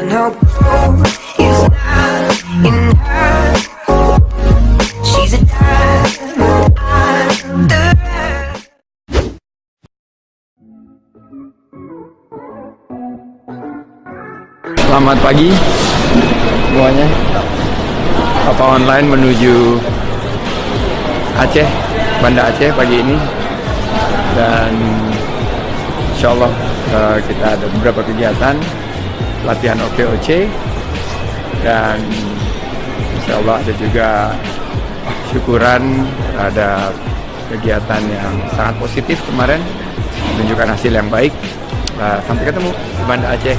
Selamat pagi semuanya. Papa online menuju Aceh, Banda Aceh pagi ini, dan insya Allah kita ada beberapa kegiatan latihan OKOC, dan insya Allah ada juga syukuran, ada kegiatan yang sangat positif kemarin, menunjukkan hasil yang baik. Sampai ketemu di Banda Aceh.